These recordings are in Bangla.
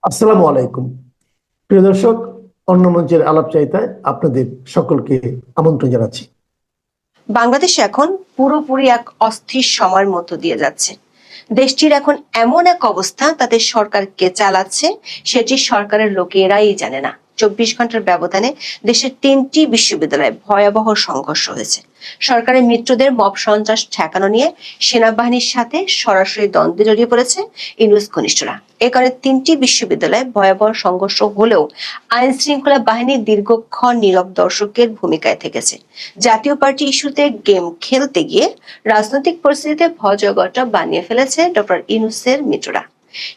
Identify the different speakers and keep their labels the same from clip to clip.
Speaker 1: আসসালামু আলাইকুম। প্রিয় দর্শক, অন্য মঞ্চের আলাপচারিতায় আপনাদের সকলকে আমন্ত্রণ জানাচ্ছি।
Speaker 2: বাংলাদেশ এখন পুরোপুরি এক অস্থির সময়ের মধ্য দিয়ে যাচ্ছে। দেশটির এখন এমন এক অবস্থা, তাতে সরকার কে চালাচ্ছে সেটি সরকারের লোকেরাই জানে না। 24 ঘন্টার ব্যবধানে দেশের 3টি বিশ্ববিদ্যালয়ে ভয়াবহ সংঘর্ষ হয়েছে। সরকারের মিত্রদের মব সন্ত্রাস ঠেকানো নিয়ে সেনাবাহিনীর সাথে সরাসরি দ্বন্দ্বে জড়িয়ে পড়েছে ইউনূস ঘনিষ্ঠরা। এ কারণে 3টি বিশ্ববিদ্যালয়ে ভয়াবহ সংঘর্ষ হলেও আইন শৃঙ্খলা বাহিনী দীর্ঘক্ষণ নীরব দর্শকের ভূমিকায় থেকেছে। জাতীয় পার্টি ইস্যুতে গেম খেলতে গিয়ে রাজনৈতিক পরিস্থিতিতে ভয়জগটা বানিয়ে ফেলেছে ডক্টর ইউনূসের মিত্ররা।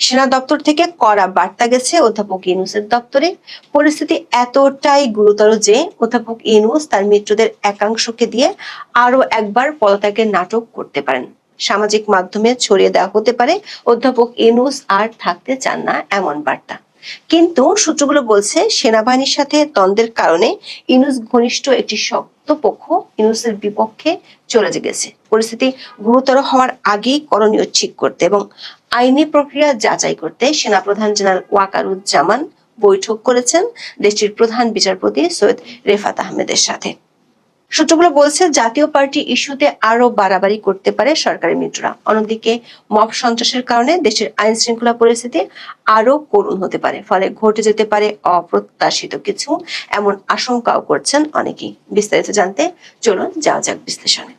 Speaker 2: সেনা দপ্তর থেকে কড়া বার্তা গেছে অধ্যাপক ইউনূসের দপ্তরে। পরিস্থিতি এতটাই গুরুতর যে অধ্যাপক ইউনূস তার মিত্রদের একাংশকে দিয়ে আরো একবার পদত্যাগের নাটক করতে পারেন। সামাজিক মাধ্যমে ছড়িয়ে দেওয়া হতে পারে অধ্যাপক ইউনূস আর থাকতে চান না এমন বার্তা। কিন্তু সূত্রগুলো বলছে সেনাবাহিনীর সাথে দ্বন্দ্বের কারণে ইউনূস ঘনিষ্ঠ একটি শক্ত পক্ষ ইউনূসের বিপক্ষে চলে গেছে। পরিস্থিতি গুরুতর হওয়ার আগেই করণীয় ঠিক করতে এবং আইনি প্রক্রিয়া যাচাই করতে সেনাপ্রধান জেনারেল ওয়াকারুজ্জামান বৈঠক করেছেন দেশটির প্রধান বিচারপতি সৈয়দ রেফাত আহমেদের সাথে। সূত্রগুলো বলছে জাতীয় পার্টি ইস্যুতে আরো বাড়াবাড়ি করতে পারে সরকারের মিত্ররা। অন্যদিকে মব সন্ত্রাসের কারণে দেশের আইন শৃঙ্খলা পরিস্থিতি আরো করুণ হতে পারে, ফলে ঘটে যেতে পারে অপ্রত্যাশিত কিছু, এমন আশঙ্কাও করছেন অনেকেই। বিস্তারিত জানতে চলুন যাওয়া যাক বিশ্লেষণে।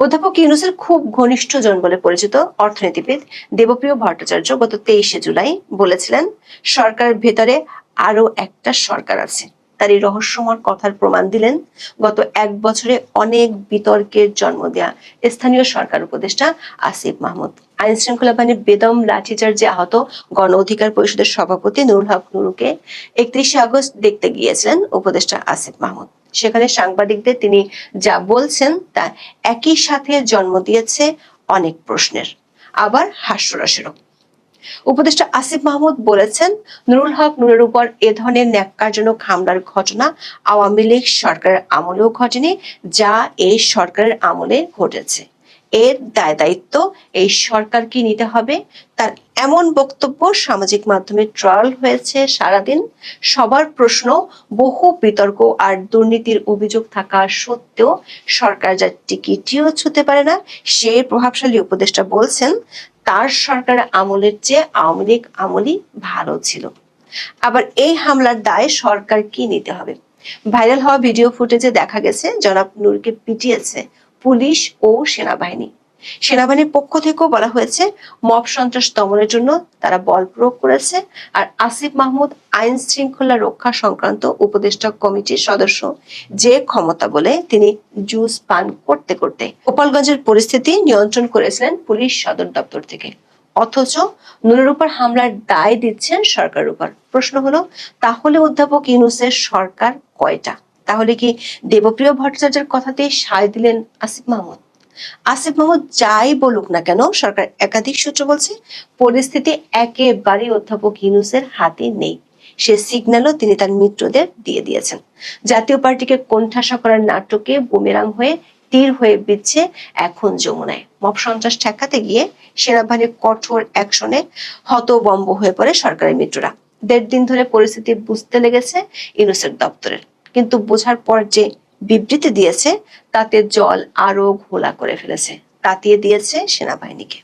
Speaker 2: অধ্যাপক ইউনূসের খুব ঘনিষ্ঠজন বলে পরিচিত অর্থনীতিবিদ দেবপ্রিয় ভট্টাচার্য গত 23শে জুলাই বলেছিলেন, সরকারের ভেতরে আরো একটা সরকার আছে। তার এই রহস্যময় কথার প্রমাণ দিলেন গত 1 বছরে অনেক বিতর্কের জন্ম দেয়া স্থানীয় সরকার উপদেষ্টা আসিফ মাহমুদ। আইন শৃঙ্খলা বাহিনীর বেদম লাঠিচার্জে আহত গণ অধিকার পরিষদের সভাপতি নুরুল হক নুরুকে 31শে আগস্ট দেখতে গিয়েছিলেন উপদেষ্টা আসিফ মাহমুদ। সেখানে সাংবাদিকদের তিনি যা বলছেন তা একই সাথে জন্ম দিয়েছে অনেক প্রশ্নের, আবার হাস্যরসেরও। উপদেষ্টা আসিফ মাহমুদ বলেছেন, নুরুল হক নূরের উপর এ ধরনের ন্যাক্কারজনক হামলার ঘটনা আওয়ামী লীগ সরকারের আমলেও ঘটেনি, যা এই সরকারের আমলে ঘটেছে। এর দায় দায়িত্ব এই সরকারকে নিতে হবে। তার এমন বক্তব্য সামাজিক মাধ্যমে ট্রল হয়েছে সারাদিন। সবার প্রশ্ন, বহু বিতর্ক আর দুর্নীতির অভিযোগ থাকা সত্ত্বেও সরকার যা টিকিটিও ছুঁতে পারে না, সেই প্রভাবশালী উপদেষ্টা বলছেন তার সরকার আমলের চেয়ে আওয়ামী লীগ আমলই ভালো ছিল। আবার এই হামলার দায় সরকার কি নিতে হবে? ভাইরাল হওয়া ভিডিও ফুটেজে দেখা গেছে জনাব নূরকে পিটিয়েছে পুলিশ ও সেনাবাহিনী। সেনাবাহিনীর পক্ষ থেকেও বলা হয়েছে মব সন্ত্রাস দমনের জন্য তারা বল প্রয়োগ করেছে। আর আসিফ মাহমুদ আইন শৃঙ্খলা রক্ষা সংক্রান্ত উপদেষ্টা কমিটির সদস্য, যে ক্ষমতা বলে তিনি জুস পান করতে করতে গোপালগঞ্জের পরিস্থিতি নিয়ন্ত্রণ করেছিলেন পুলিশ সদর দপ্তর থেকে। অথচ নূরের উপর হামলার দায় দিচ্ছেন সরকারের উপর। প্রশ্ন হলো, তাহলে অধ্যাপক ইউনূসের সরকার কয়টা? তাহলে কি দেবপ্রিয় ভট্টাচার্যের কথাতেই সায় দিলেন আসিফ মাহমুদ? আসিফ মাহমুদ যাই বলুক না কেন, সরকার একাধিক সূত্র বলছে পরিস্থিতি একেবারে অধ্যাপক ইউনূসের হাতে নেই। সে সিগন্যালও তিনি তার মিত্রদের দিয়ে দিয়েছেন। জাতীয় পার্টিকে কোণঠাসা করার নাটকে বুমেরাং হয়ে তীর হয়ে বিচ্ছে এখন যমুনায়। মব সন্ত্রাস ঠেকাতে গিয়ে সেনাবাহিনীর কঠোর অ্যাকশনে হতবম্ব হয়ে পড়ে সরকারের মিত্ররা। 1.5 দিন ধরে পরিস্থিতি বুঝতে লেগেছে ইউনূসের দপ্তরের, কিন্তু বোঝার পর যে বিবৃতি দিয়েছে তাতে জল আরো ঘোলা করে ফেলেছে, তাতিয়ে দিয়েছে সেনাবাহিনীকে।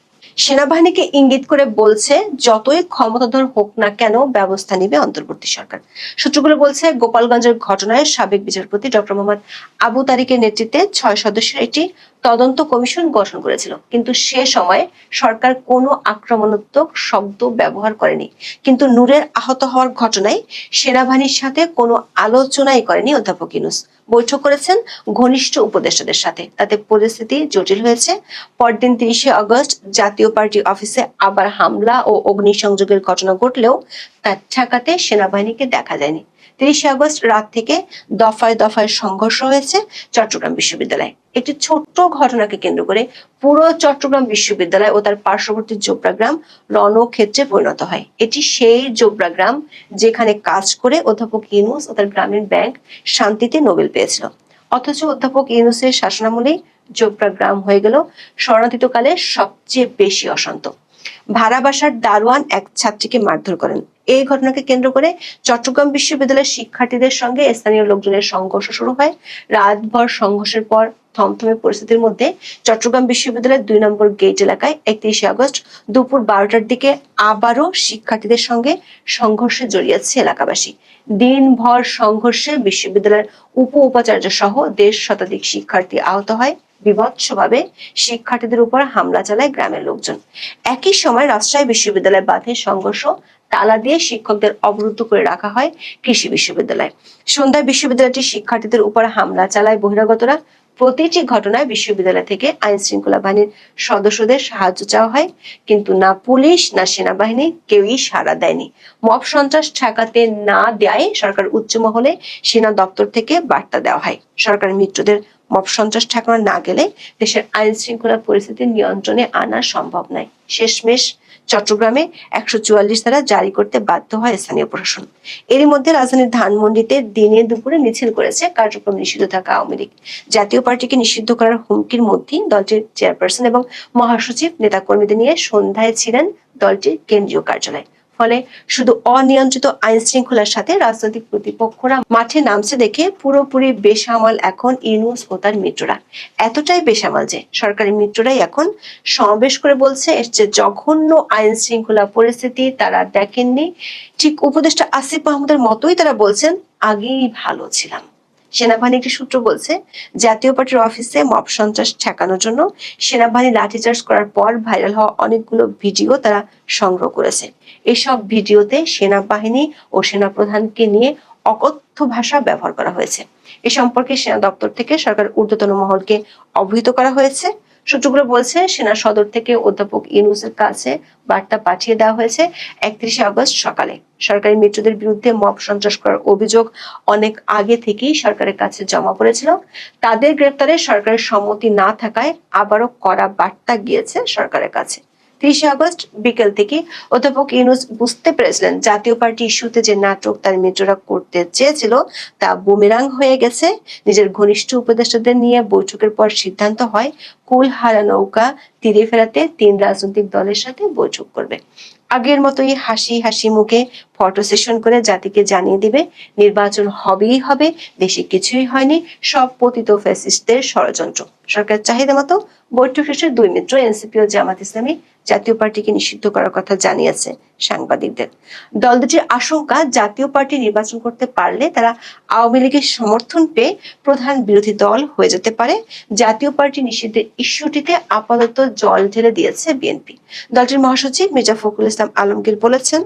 Speaker 2: সেনাবাহিনীকে ইঙ্গিত করে বলছে যতই ক্ষমতাধর হোক না কেন ব্যবস্থা নিবে অন্তর্বর্তী সরকার। সূত্রগুলো বলছে গোপালগঞ্জের ঘটনায় সাবেক বিচারপতি ডক্টর মোহাম্মদ আবু তারিকের নেতৃত্বে 6 সদস্যের একটি তদন্ত কমিশন গঠন করেছিল, কিন্তু সে সময় সরকার কোনো আক্রমণাত্মক শব্দ ব্যবহার করেনি। কিন্তু নূরের আহত হওয়ার ঘটনায় সেনাবাহিনীর সাথে কোনো আলোচনাই করেনি অধ্যাপক ইউনূস। বৈঠক করেছেন ঘনিষ্ঠ উপদেষ্টাদের সাথে, তাতে পরিস্থিতি জটিল হয়েছে। পরদিন 30শে আগস্ট জাতীয় পার্টি অফিসে আবার হামলা ও অগ্নিসংযোগের ঘটনা ঘটলেও তা ঠেকাতে সেনাবাহিনীকে দেখা যায়নি। 30শে আগস্ট রাত থেকে দফায় দফায় সংঘর্ষ হয়েছে চট্টগ্রাম বিশ্ববিদ্যালয়ে। একটি ছোট্ট ঘটনাকে কেন্দ্র করে পুরো চট্টগ্রাম বিশ্ববিদ্যালয় ও তার পার্শ্ববর্তী জোবরা গ্রাম রণক্ষেত্রে পরিণত হয়। এটি সেই জোবরা গ্রাম যেখানে কাজ করে অধ্যাপক ইউনূস ও তার গ্রামীণ ব্যাংক শান্তিতে নোবেল পেয়েছিল। অথচ অধ্যাপক ইউনূসের শাসনামলেই জোবরা গ্রাম হয়ে গেল শরণার্থীকালে সবচেয়ে বেশি অশান্ত। ভাড়া বাসার দারোয়ান এক ছাত্রীকে মারধর করেন। এই ঘটনাকে কেন্দ্র করে চট্টগ্রাম বিশ্ববিদ্যালয়ের শিক্ষার্থীদের সঙ্গে স্থানীয় লোকজনের সংঘর্ষ শুরু হয়। রাতভর সংঘর্ষের পর থমথমে পরিস্থিতির মধ্যে চট্টগ্রাম বিশ্ববিদ্যালয়ের 2 নম্বর গেট এলাকায় 31শে আগস্ট দুপুর 12টার দিকে আবারও শিক্ষার্থীদের সঙ্গে সংঘর্ষে জড়িয়েছে এলাকাবাসী। দিনভর সংঘর্ষে বিশ্ববিদ্যালয়ের উপাচার্য সহ 1.5 শতাধিক শিক্ষার্থী আহত হয়। বিভৎসভাবে শিক্ষার্থীদের উপর হামলা চালায় গ্রামের লোকজন। একই সময় রাজশাহী বিশ্ববিদ্যালয় বাধে সংঘর্ষ, তালা দিয়ে শিক্ষকদের অবরুদ্ধ করে রাখা হয় কৃষি বিশ্ববিদ্যালয়। সন্ধ্যায় বিশ্ববিদ্যালয়টির শিক্ষার্থীদের উপর হামলা চালায় বহিরাগতরা। প্রতিটি ঘটনায় বিশ্ববিদ্যালয় থেকে আইন শৃঙ্খলা বাহিনীর সদস্যদের সাহায্য চাওয়া হয়, কিন্তু না পুলিশ না সেনাবাহিনী কেউই সাড়া দেয়নি। মব সন্ত্রাস ঠেকাতে না দেয় সরকার উচ্চ মহলে সেনা দপ্তর থেকে বার্তা দেওয়া হয়। সরকারের মিত্রদের মব সন্ত্রাস ঠেকানো না গেলে দেশের আইন শৃঙ্খলা পরিস্থিতি নিয়ন্ত্রণে আনা সম্ভব নয়। শেষমেশ চট্টগ্রামে 144 ধারা জারি করতে বাধ্য হয় স্থানীয় প্রশাসন। এরই মধ্যে রাজধানীর ধানমন্ডিতে দিনে দুপুরে মিছিল করেছে কার্যক্রম নিষিদ্ধ থাকা আওয়ামী লীগ। জাতীয় পার্টিকে নিষিদ্ধ করার হুমকির মধ্যেই দলটির চেয়ারপারসন এবং মহাসচিব নেতাকর্মীদের নিয়ে সন্ধ্যায় ছিলেন দলটির কেন্দ্রীয় কার্যালয়। ফলে শুধু অনিয়ন্ত্রিত আইন শৃঙ্খলার সাথে রাজনৈতিক প্রতিপক্ষরা মাঠে নামছে দেখে পুরোপুরি বেসামাল এখন ইউনূস ও তার মিত্ররা। এতটাই বেসামাল যে সরকারি মিত্ররাই এখন সমাবেশ করে বলছে এর যে জঘন্য আইন শৃঙ্খলা পরিস্থিতি তারা দেখেননি। ঠিক উপদেষ্টা আসিফ মাহমুদের মতোই তারা বলছেন আগেই ভালো ছিলাম। সেনাবাহিনী একটি সূত্র বলছে, জাতীয় পার্টির অফিসে মব সন্ত্রাস ঠেকানোর জন্য সেনাবাহিনী লাঠিচার্জ করার পর ভাইরাল হওয়া অনেকগুলো ভিডিও তারা সংগ্রহ করেছে। এসব ভিডিওতে সেনাবাহিনী ও সেনাপ্রধানকে নিয়ে অকথ্য ভাষা ব্যবহার করা হয়েছে। এ সম্পর্কে সেনা দপ্তর থেকে সরকার ঊর্ধ্বতন মহলকে অবহিত করা হয়েছে। সূত্রগুলো বলছে, সেনা সদর থেকে অধ্যাপক ইউনূসের কাছে বার্তা পাঠিয়ে দেওয়া হয়েছে 31শে আগস্ট সকালে। সরকারি মিত্রদের বিরুদ্ধে মব সন্ত্রাস করার অভিযোগ অনেক আগে থেকেই সরকারের কাছে জমা পড়েছিল। তাদের গ্রেপ্তারে সরকারের সম্মতি না থাকায় আবারও কড়া বার্তা গিয়েছে সরকারের কাছে। 30শে আগস্ট বিকেল থেকে অধ্যাপক ইউনূস বুঝতে পেরেছিলেন জাতীয় পার্টি ইস্যুতে যে নাটক তার মিত্ররা করতে চেয়েছিল তা বুমেরাং হয়ে গেছে। নিজের ঘনিষ্ঠ উপদেষ্টাদের নিয়ে বৈঠকের পর সিদ্ধান্ত হয় কুলহারা নৌকা তীরে ফেরাতে 3 রাজনৈতিক দলের সাথে বৈঠক করবে। আগের মতোই হাসি হাসি মুখে ফটো সেশন করে জাতিকে জানিয়ে দিবে নির্বাচন হবেই হবে, দেশে কিছুই হয়নি, সব পতিত ফ্যাসিস্টদের ষড়যন্ত্র। সরকারের চাহিদা মতো বৈঠক শেষে 2 মিত্র এনসিপি ও জামাত ইসলামী জাতীয় পার্টিকে নিষিদ্ধ করার কথা জানিয়েছে সাংবাদিকদের। দল দুটির আশঙ্কা জাতীয় পার্টি নির্বাচন করতে পারলে তারা আওয়ামী লীগের সমর্থন পেয়ে প্রধান বিরোধী দল হয়ে যেতে পারে। জাতীয় পার্টি নিষিদ্ধের ইস্যুটিতে আপাতত জল ঢেলে দিয়েছে বিএনপি। দলটির মহাসচিব মির্জা ফখরুল ইসলাম আলমগীর বলেছেন,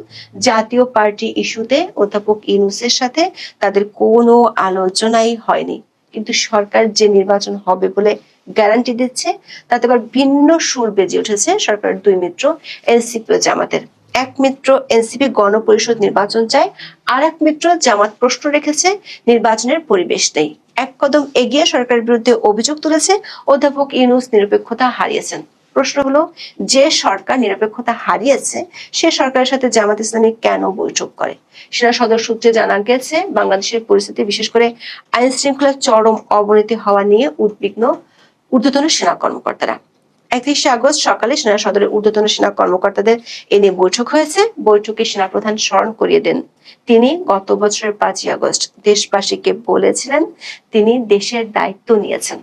Speaker 2: জাতীয় পার্টি ইস্যুতে অধ্যাপক ইউনূসের সাথে তাদের কোনো আলোচনাই হয়নি, কিন্তু সরকার যে নির্বাচন হবে বলে গ্যারান্টি দিচ্ছে তাতে আবার ভিন্ন সুর বেজে উঠেছে সরকারের 2 মিত্র এনসিপি ও জামাতের। এক মিত্র এনসিপি গণপরিষদ নির্বাচন চায়, আর এক মিত্র জামাত প্রশ্ন রেখেছে নির্বাচনের পরিবেশ নেই। এক কদম এগিয়ে সরকারের বিরুদ্ধে অভিযোগ তুলেছে অধ্যাপক ইউনূস নিরপেক্ষতা হারিয়েছেন। প্রশ্ন হলো, যে সরকার নিরপেক্ষতা হারিয়েছে সে সরকারের সাথে জামাত ইসলামী কেন বৈঠক করে? সেনা সদর সূত্রে জানা গেছে, বাংলাদেশের পরিস্থিতি বিশেষ করে আইন শৃঙ্খলার চরম অবনতি হওয়া নিয়ে উদ্বিগ্ন ঊর্ধ্বতন সেনা কর্মকর্তারা। 31শে আগস্ট সকালে সেনা সদরের ঊর্ধ্বতন সেনা কর্মকর্তাদের এ নিয়ে বৈঠক হয়েছে। বৈঠকে সেনাপ্রধান স্মরণ করিয়ে দেন তিনি গত বছরের 5ই আগস্ট দেশবাসীকে বলেছিলেন তিনি দেশের দায়িত্ব নিয়েছেন।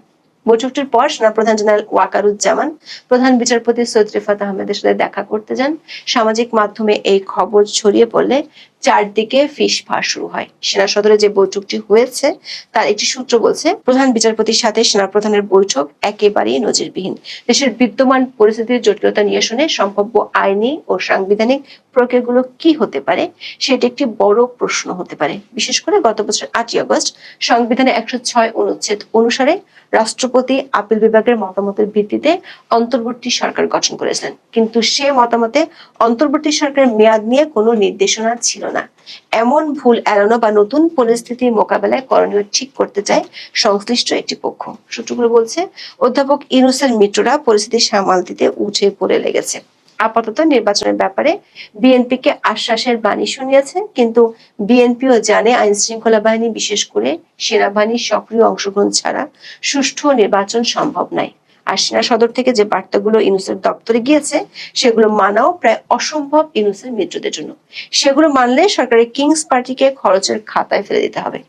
Speaker 2: বৈঠকটির পর সেনাপ্রধান জেনারেল ওয়াকারুজ্জামান প্রধান বিচারপতি সৈয়দ রিফাত আহমেদের সাথে দেখা করতে যান। সামাজিক মাধ্যমে এই খবর ছড়িয়ে পড়লে চারদিকে ফিসফাস শুরু হয়। সেনা সদরে যে বৈঠকটি হয়েছে তার একটি সূত্র বলছে, প্রধান বিচারপতির সাথে সেনাপ্রধানের বৈঠক একেবারেই নজিরবিহীন। দেশের বিদ্যমান পরিস্থিতির জটিলতা নিয়ে শুনে সম্ভাব্য আইনি ও সাংবিধানিক প্রক্রিয়াগুলো কি হতে পারে সেটি একটি বড় প্রশ্ন হতে পারে। বিশেষ করে গত বছর 8ই আগস্ট সংবিধানের 106 অনুচ্ছেদ অনুসারে রাষ্ট্রপতি আপিল বিভাগের মতামতের ভিত্তিতে অন্তর্বর্তী সরকার গঠন করেছিলেন, কিন্তু সে মতামতে অন্তর্বর্তী সরকারের মেয়াদ নিয়ে কোনো নির্দেশনা ছিল না। এমন ভুল এড়ানো বা নতুন পরিস্থিতি মোকাবেলায় করণীয় ঠিক করতে চায় সংশ্লিষ্ট একটি পক্ষ। সূত্রগুলো বলছে, অধ্যাপক ইউনূসের মিত্ররা পরিস্থিতি সামাল দিতে উঠে পড়ে লেগেছে। আপাতত নির্বাচনের ব্যাপারে বিএনপিকে আশ্বাসের বাণী শুনিয়েছে, কিন্তু বিএনপিও জানে আইন শৃঙ্খলা বাহিনী বিশেষ করে সেনাবাহিনীর সক্রিয় অংশগ্রহণ ছাড়া সুষ্ঠু নির্বাচন সম্ভব নয়। আর সেনা সদর থেকে যে বার্তাগুলো ইউনূসের দপ্তরে গিয়েছে সেগুলো মানাও প্রায় অসম্ভব ইউনূসের মিত্রদের জন্য। সেগুলো মানলে সরকারের কিংস পার্টিকে খরচের খাতায় ফেলে দিতে হবে।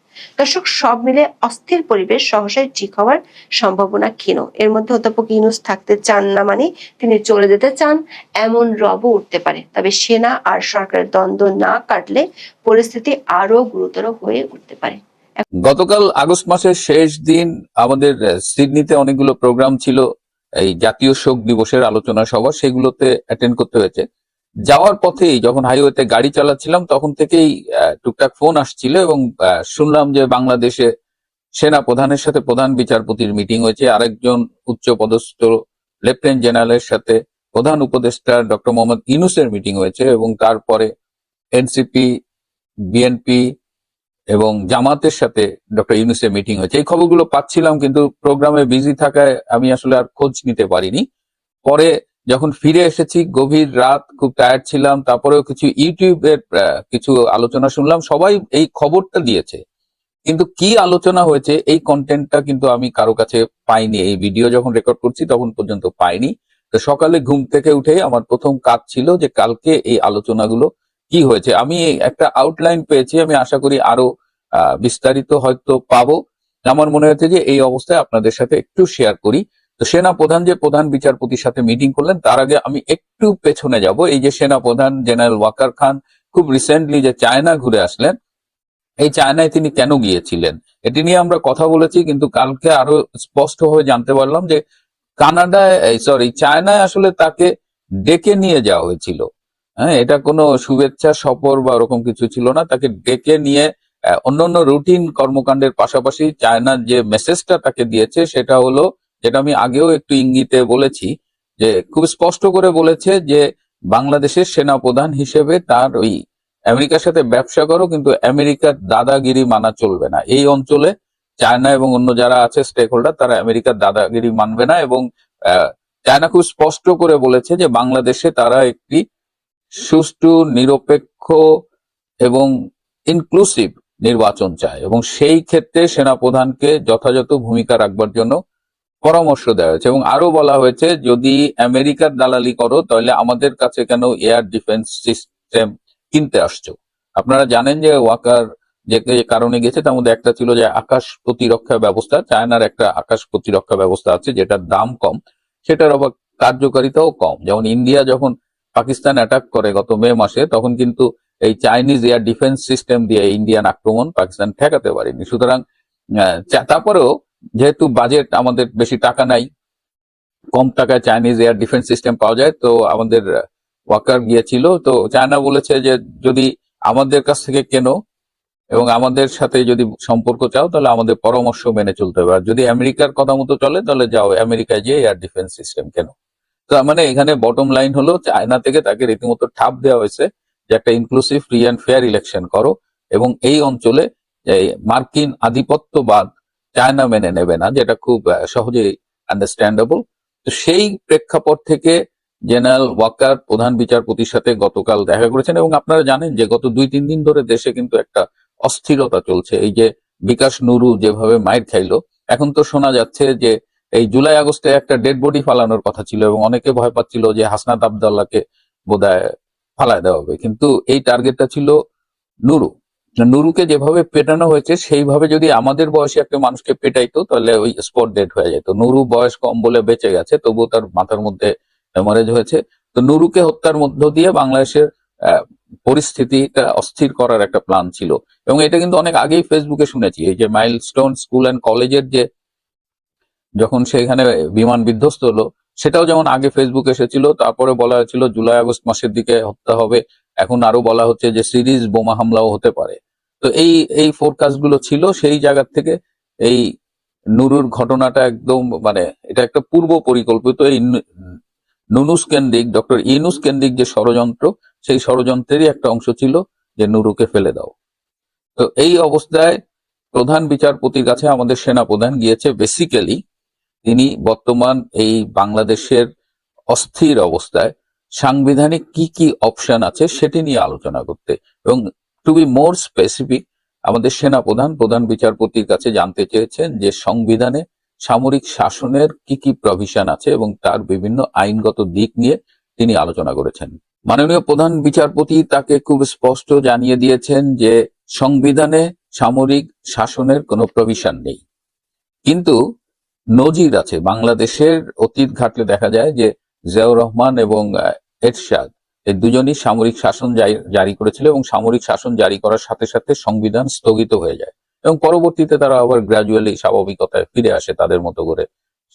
Speaker 2: দর্শক, সব মিলে অস্থির পরিবেশ সহসাই ঠিক হওয়ার সম্ভাবনা ক্ষীণ। এর মধ্যে অধ্যাপক ইউনূস থাকতে চান না মানে তিনি চলে যেতে চান এমন রবও উঠতে পারে। তবে সেনা আর সরকারের দ্বন্দ্ব না কাটলে পরিস্থিতি আরো গুরুতর হয়ে উঠতে পারে।
Speaker 3: গতকাল আগস্ট মাসের শেষ দিন আমাদের সিডনিতে অনেকগুলো প্রোগ্রাম ছিল, এই জাতীয় শোক দিবসের আলোচনা সভা, সেগুলোতে অ্যাটেন্ড করতে হয়েছে। যাওয়ার পথেই যখন হাইওয়েতে গাড়ি চালাচ্ছিলাম তখন থেকেই টুকটাক ফোন আসছিল এবং শুনলাম যে বাংলাদেশে সেনা প্রধানের সাথে প্রধান বিচারপতির মিটিং হয়েছে, আরেকজন উচ্চ পদস্থ লেফটেন্যান্ট জেনারেলের সাথে প্রধান উপদেষ্টা ডক্টর মোহাম্মদ ইউনূসের মিটিং হয়েছে এবং তারপরে এনসিপি, বিএনপি এবং জামাতের সাথে ডক্টর ইউনূসের মিটিং হয়েছে। এই খবরগুলো পাচ্ছিলাম কিন্তু প্রোগ্রামে বিজি থাকায় আমি আসলে আর খোঁজ নিতে পারিনি। পরে যখন ফিরে এসেছি গভীর রাত, খুব টায়ার্ড ছিলাম, তারপরেও কিছু ইউটিউবের কিছু আলোচনা শুনলাম, সবাই এই খবরটা দিয়েছে, কিন্তু কি আলোচনা হয়েছে এই কন্টেন্টটা কিন্তু আমি কারো কাছে পাইনি। এই ভিডিও যখন রেকর্ড করছি তখন পর্যন্ত পাইনি। তো সকালে ঘুম থেকে উঠে আমার প্রথম কাজ ছিল যে কালকে এই আলোচনাগুলো কি হয়েছে। আমি একটা আউটলাইন পেয়েছি, আমি আশা করি আরো বিস্তারিত হয়তো পাবো। আমার মনে হচ্ছে যে এই অবস্থায় আপনাদের সাথে একটু শেয়ার করি। তো সেনা প্রধান যে প্রধান বিচারপতির সাথে মিটিং করলেন তার আগে আমি একটু পেছনে যাব। এই যে সেনা প্রধান জেনারেল ওয়াকার খান খুব রিসেন্টলি যে চায়না ঘুরে আসলেন, এই চায়নায় তিনি কেন গিয়েছিলেন এটি নিয়ে আমরা কথা বলেছি, কিন্তু কালকে আরো স্পষ্টভাবে জানতে পারলাম যে চায়নায় আসলে তাকে ডেকে নিয়ে যাওয়া হয়েছিল। হ্যাঁ, এটা কোনো শুভেচ্ছা সফর বা ওরকম কিছু ছিল না। তাকে ডেকে নিয়ে অন্যান্য রুটিন কর্মকাণ্ডের পাশাপাশি চায়নার যে মেসেজটা তাকে দিয়েছে সেটা হলো, যেটা আমি আগেও একটু ইঙ্গিতে বলেছি, যে খুব স্পষ্ট করে বলেছে যে বাংলাদেশের সেনাপ্রধান হিসেবে তার ওই আমেরিকার সাথে ব্যবসা করো কিন্তু আমেরিকার দাদাগিরি মানা চলবে না। এই অঞ্চলে চায়না এবং অন্য যারা আছে স্টেক হোল্ডার তারা আমেরিকার দাদাগিরি মানবে না, এবং চায়না খুব স্পষ্ট করে বলেছে যে বাংলাদেশে তারা একটি সুষ্ঠু, নিরপেক্ষ এবং ইনক্লুসিভ নির্বাচন চায় এবং সেই ক্ষেত্রে সেনাপ্রধানকে যথাযথ ভূমিকা রাখবার জন্য পরামর্শ দেওয়া হয়েছে। এবং আরো বলা হয়েছে যদি আমেরিকার দালালি করো তাহলে আমাদের কাছে কেন এয়ার ডিফেন্স সিস্টেম কিনতে আসছো। আপনারা জানেন যে ওয়াকার যে কারণে গেছে তার মধ্যে একটা ছিল যে আকাশ প্রতিরক্ষা ব্যবস্থা। চায়নার একটা আকাশ প্রতিরক্ষা ব্যবস্থা আছে যেটার দাম কম, সেটার আবার কার্যকারিতাও কম। যেমন ইন্ডিয়া যখন পাকিস্তান অ্যাটাক করে গত মে মাসে, তখন কিন্তু এই চাইনিজ এয়ার ডিফেন্স সিস্টেম দিয়ে ইন্ডিয়ান আক্রমণ পাকিস্তান ঠেকাতে পারেনি। সুতরাং তারপরেও যেহেতু বাজেট আমাদের বেশি টাকা নাই, কম টাকায় চাইনিজ এয়ার ডিফেন্স সিস্টেম পাওয়া যায়, তো আমাদের ওয়াকার গিয়েছিল। তো চায়না বলেছে যে যদি আমাদের কাছ থেকে কেনো এবং আমাদের সাথে যদি সম্পর্ক চাও তাহলে আমাদের পরামর্শ মেনে চলতে হবে, আর যদি আমেরিকার কথা মতো চলে তাহলে যাও আমেরিকায় যে এয়ার ডিফেন্স সিস্টেম কেন। তো মানে এখানে বটম লাইন হলো চায়না থেকে তাকে রীতিমতো ঠাপ দেওয়া হয়েছে যে একটা inclusive, free and fair election করো, এবং এই অঞ্চলে মার্কিন আধিপত্যবাদ চায়না মেনে নেবে না, যেটা খুব সহজেই আন্ডারস্ট্যান্ডেবল। তো সেই প্রেক্ষাপট থেকে জেনারেল ওয়াকার প্রধান বিচারপতির সাথে গতকাল দেখা করেছেন, এবং আপনারা জানেন যে গত 2-3 দিন ধরে দেশে কিন্তু একটা অস্থিরতা চলছে। এই যে বিকাশ নুরু যেভাবে মাইর খাইলো, এখন তো শোনা যাচ্ছে যে এই জুলাই আগস্টে একটা ডেড বডি ফালানোর কথা ছিল এবং অনেকে ভয় পাচ্ছিল যে হাসনাত আবদুল্লাহকে বোধহয় ফালায় দেওয়া হবে, কিন্তু এই টার্গেটটা ছিল নুরু। নুরুকে যেভাবে পেটানো হয়েছে সেইভাবে যদি আমাদের বয়সে একটা মানুষকে পেটাইতো তাহলে ওই স্পট ডেড হয়ে যেত। নুরু বয়স কম বলে বেঁচে গেছে, তবুও তার মাথার মধ্যে হেমারেজ হয়েছে। তো নুরুকে হত্যার মধ্য দিয়ে বাংলাদেশের পরিস্থিতিটা অস্থির করার একটা প্ল্যান ছিল, এবং এটা কিন্তু অনেক আগেই ফেসবুকে শুনেছি। এই যে মাইলস্টোন স্কুল অ্যান্ড কলেজের যে যখন সেখানে বিমান বিধ্বস্ত হলো, সেটাও যেমন আগে ফেসবুকে এসেছিল, তারপরে বলা হয়েছিল জুলাই আগস্ট মাসের দিকে হত্যা হবে, এখন আরো বলা হচ্ছে যে সিরিজ বোমা হামলাও হতে পারে। তো এই ফোরকাস্ট গুলো ছিল, সেই জায়গা থেকে এই নুরুর ঘটনাটা একদম মানে এটা একটা পূর্ব পরিকল্পিত এই নুনুস কেন্দ্রিক, ডক্টর ইউনুস কেন্দ্রিক যে ষড়যন্ত্র, সেই ষড়যন্ত্রেরই একটা অংশ ছিল যে নুরুকে ফেলে দাও। তো এই অবস্থায় প্রধান বিচারপতির কাছে আমাদের সেনা প্রধান গিয়েছে বেসিক্যালি তিনি বর্তমান এই বাংলাদেশের অস্থির অবস্থায় সাংবিধানিক কি কি অপশন আছে সেটি নিয়ে আলোচনা করতে, এবং টু বি মোর স্পেসিফিক আমাদের সেনা প্রধান বিচারপতির কাছে জানতে চেয়েছেন যে সংবিধানে সামরিক শাসনের কি কি প্রভিশন আছে এবং তার বিভিন্ন আইনগত দিক নিয়ে তিনি আলোচনা করেছেন। মাননীয় প্রধান বিচারপতি তাকে খুব স্পষ্ট জানিয়ে দিয়েছেন যে সংবিধানে সামরিক শাসনের কোনো প্রভিশন নেই, কিন্তু নজির আছে। বাংলাদেশের অতীত ঘাটলে দেখা যায় যে জিয়াউর রহমান এবং এরশাদ এই দুজনই সামরিক শাসন জারি করেছিল এবং সামরিক শাসন জারি করার সাথে সাথে সংবিধান স্থগিত হয়ে যায় এবং পরবর্তীতে তারা আবার গ্র্যাজুয়ালি স্বাভাবিকতায় ফিরে আসে তাদের মতো করে,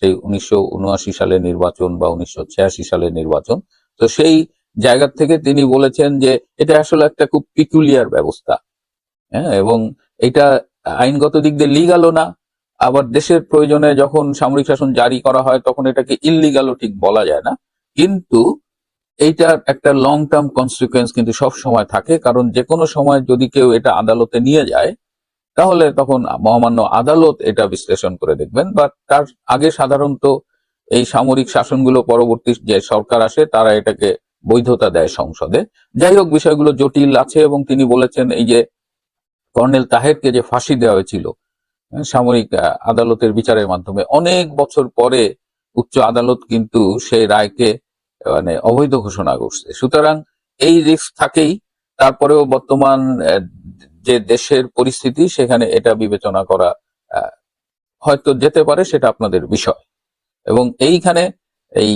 Speaker 3: সেই 1979 সালের নির্বাচন বা 1986 সালের নির্বাচন। তো সেই জায়গা থেকে তিনি বলেছেন যে এটা আসলে একটা খুব পিকুলিয়ার ব্যবস্থা, হ্যাঁ, এবং এটা আইনগত দিক দিয়ে লিগালও না, আবার দেশের প্রয়োজনে যখন সামরিক শাসন জারি করা হয় তখন এটাকে ইললিগালও ঠিক বলা যায় না, কিন্তু এইটার একটা লং টার্ম কনসিকুয়েন্স কিন্তু সব সময় থাকে, কারণ যে কোনো সময় যদি কেউ এটা আদালতে নিয়ে যায় তাহলে তখন মহামান্য আদালত এটা বিশ্লেষণ করে দেখবেন, বা তার আগে সাধারণত এই সামরিক শাসনগুলো পরবর্তী যে সরকার আসে তারা এটাকে বৈধতা দেয় সংসদে। যাই হোক, বিষয়গুলো জটিল আছে এবং তিনি বলেছেন এই যে কর্নেল তাহেরকে যে ফাঁসি দেওয়া হয়েছিল সামরিক আদালতের বিচারের মাধ্যমে, অনেক বছর পরে উচ্চ আদালত কিন্তু সেই রায়কে মানে অবৈধ ঘোষণা করছে। সুতরাং এই রিস্ক থাকেই, তারপরেও বর্তমান যে দেশের পরিস্থিতি সেখানে এটা বিবেচনা করা হয়তো যেতে পারে, সেটা আপনাদের বিষয়। এবং এইখানে এই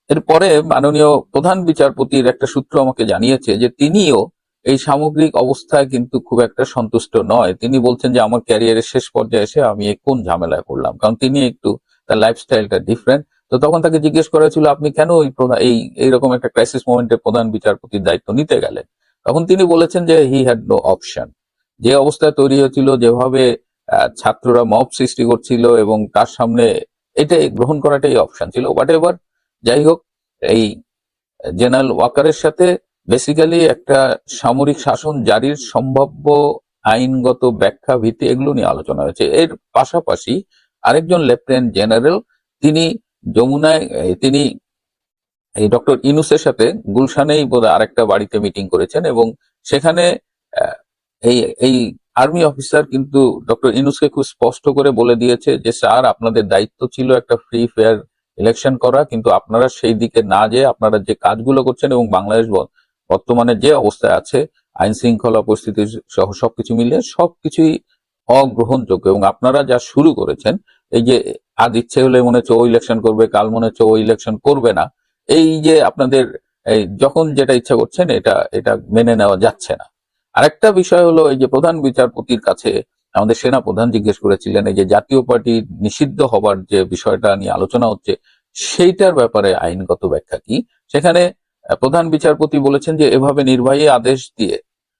Speaker 3: এরপরে মাননীয় প্রধান বিচারপতির একটা সূত্র আমাকে জানিয়েছে যে তিনিও এই সামগ্রিক অবস্থায় কিন্তু খুব একটা সন্তুষ্ট নয়। তিনি বলছেন যে আমার ক্যারিয়ারের শেষ পর্যায়ে এসে আমি কোন ঝামেলায় পড়লাম, কারণ তিনি একটু তার লাইফস্টাইলটা ডিফারেন্ট। তো তখন তাকে জিজ্ঞেস করা হয়েছিল আপনি কেন এইরকম একটা ক্রাইসিস মোমেন্টে প্রধান বিচারপতির দায়িত্ব নিতে গেলেন, তখন তিনি বলেছেন যে হি হ্যাড নো অপশন। যে অবস্থায় তৈরি হয়েছিল, যেভাবে ছাত্ররা মব সৃষ্টি করছিল এবং তার সামনে এটাই গ্রহণ করাটাই অপশন ছিল। হোয়াট এভার, যাই হোক, এই জেনারেল ওয়াকারের সাথে বেসিক্যালি একটা সামরিক শাসন জারির সম্ভাব্য আইনগত ব্যাখ্যা ভিত্তি এগুলো নিয়ে আলোচনা হয়েছে। এর পাশাপাশি আরেকজন লেফটেন্যান্ট জেনারেল তিনি যমুনায় তিনি এই ডক্টর ইউনূসের সাথে গুলশানেই বোধহয় আরেকটা বাড়িতে মিটিং করেছেন এবং সেখানে এই এই আর্মি অফিসার কিন্তু ডক্টর ইউনূসকে খুব স্পষ্ট করে বলে দিয়েছে যে স্যার, আপনাদের দায়িত্ব ছিল একটা ফ্রি ফেয়ার ইলেকশন করা, কিন্তু আপনারা সেই দিকে না যেয়ে আপনারা যে কাজগুলো করছেন এবং বাংলাদেশ বর্তমানে যে অবস্থায় আছে আইন শৃঙ্খলা পরিস্থিতি সহ সবকিছু মিলিয়ে সবকিছুই অগ্রহণযোগ্য। এবং আপনারা যা শুরু করেছেন, এই যে আজ ইচ্ছে হলে মনে হচ্ছে ও ইলেকশন করবে, কাল মনে হচ্ছে ও ইলেকশন করবে না, এই যে আপনাদের যখন যেটা ইচ্ছা করছেন এটা মেনে নেওয়া যাচ্ছে না। আরেকটা বিষয় হলো, এই যে প্রধান বিচারপতির কাছে আমাদের সেনা প্রধান জিজ্ঞেস করেছিলেন এই যে জাতীয় পার্টি নিষিদ্ধ হবার যে বিষয়টা নিয়ে আলোচনা হচ্ছে সেইটার ব্যাপারে আইনগত ব্যাখ্যা কি। সেখানে প্রধান বিচারপতি বলেছেন যে এভাবে নির্বাহী আদেশ দিয়ে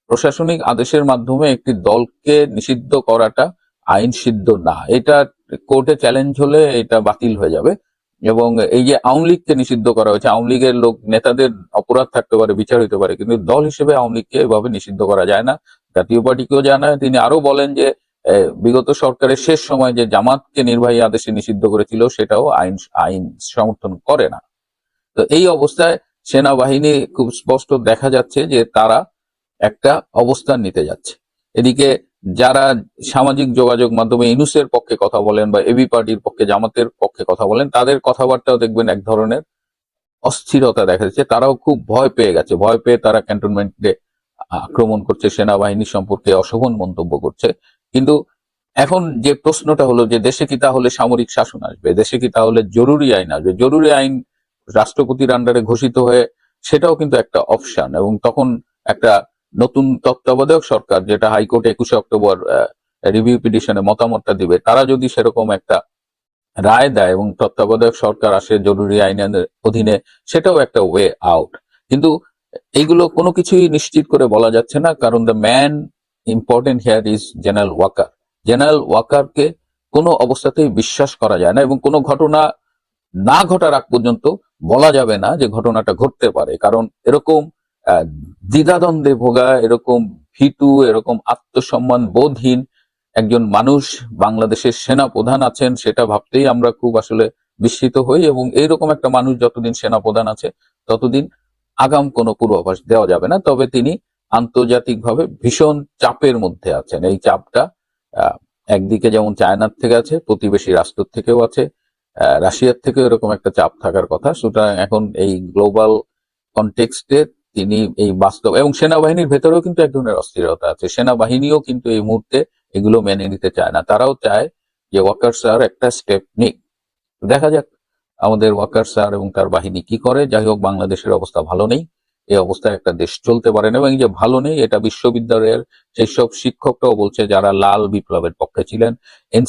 Speaker 3: প্রশাসনিক আদেশের মাধ্যমে একটি দলকে নিষিদ্ধ করাটা আইন সিদ্ধ না, এটা কোর্টে চ্যালেঞ্জ হলে এটা বাতিল হয়ে যাবে। এবং এই যে আওয়ামী লীগকে নিষিদ্ধ করা হয়েছে, আওয়ামী লীগের নেতাদের অপরাধ থাকতে পারে, বিচার হতে পারে, কিন্তু দল হিসেবে আওয়ামী লীগকে এভাবে নিষিদ্ধ করা যায় না, জাতীয় পার্টিকেও যায় না। তিনি আরো বলেন যে বিগত সরকারের শেষ সময় যে জামাতকে নির্বাহী আদেশে নিষিদ্ধ করেছিল সেটাও আইন সমর্থন করে না। তো এই অবস্থায় সেনাবাহিনী খুব স্পষ্ট দেখা যাচ্ছে যে তারা একটা অবস্থান নিতে যাচ্ছে। এদিকে যারা সামাজিক যোগাযোগ মাধ্যমে ইউনূসের পক্ষে কথা বলেন বা এবি পার্টির পক্ষে, জামাতের পক্ষে কথা বলেন, তাদের কথাবার্তাও দেখবেন এক ধরনের অস্থিরতা দেখা যাচ্ছে। তারাও খুব ভয় পেয়ে গেছে, ভয় পেয়ে তারা ক্যান্টনমেন্টে আক্রমণ করছে, সেনাবাহিনী সম্পর্কে অশোভন মন্তব্য করছে। কিন্তু এখন যে প্রশ্নটা হলো যে দেশে কি তাহলে সামরিক শাসন আসবে, দেশে কি তাহলে জরুরি আইন আসবে? জরুরি আইন রাষ্ট্রপতির আন্ডারে ঘোষিত হয়ে সেটাও কিন্তু একটা অপশন, এবং তখন একটা নতুন তত্ত্বাবধায়ক সরকার, যেটা হাইকোর্টে 21 অক্টোবর রিভিউ পিটিশনে মতামতটা দিবে, তারা যদি সেরকম একটা রায় দেয় এবং তত্ত্বাবধায়ক সরকার আসে জরুরি আইনের অধীনে, সেটাও একটা ওয়ে আউট। কিন্তু এইগুলো কোনো কিছুই নিশ্চিত করে বলা যাচ্ছে না, কারণ the man important here is general Walker. General ওয়াকারকে কোনো অবস্থাতেই বিশ্বাস করা যায় না, এবং কোনো ঘটনা না ঘটার আগ পর্যন্ত বলা যাবে না যে ঘটনাটা ঘটতে পারে, কারণ এরকম দ্বিধাদ্বন্দ্বে ভোগা, এরকম ভীতু, এরকম আত্মসম্মান বোধহীন একজন মানুষ বাংলাদেশের সেনা প্রধান আছেন, সেটা ভাবতেই আমরা খুব আসলে বিস্মিত হই। এবং এইরকম একটা মানুষ যতদিন সেনা প্রধান আছে ততদিন আগাম কোনো পূর্বাভাস দেওয়া যাবে না। তবে তিনি আন্তর্জাতিকভাবে ভীষণ চাপের মধ্যে আছেন, এই চাপটা একদিকে যেমন চায়নার থেকে আছে, প্রতিবেশী রাষ্ট্র থেকেও আছে, রাশিয়ার থেকেও এরকম একটা চাপ থাকার কথা। সুতরাং এখন এই গ্লোবাল কনটেক্সটে তিনি এই বাস্তব, এবং সেনাবাহিনীর ভেতরেও কিন্তু এক ধরনের অস্থিরতা আছে। সেনাবাহিনীও কিন্তু এই মুহূর্তে এগুলো মেনে নিতে চায় না। তারাও চায় যে ওয়াকার স্যার একটা স্টেপ নিক। দেখা যাক আমাদের ওয়াকার স্যার এবং তার বাহিনী কি করে। যাই হোক, বাংলাদেশের অবস্থা ভালো নেই। এই অবস্থায় একটা দেশ চলতে পারে না, এবং এই যে ভালো নেই এটা বিশ্ববিদ্যালয়ের সেই সব শিক্ষকরাও বলছে যারা লাল বিপ্লবের পক্ষে ছিলেন।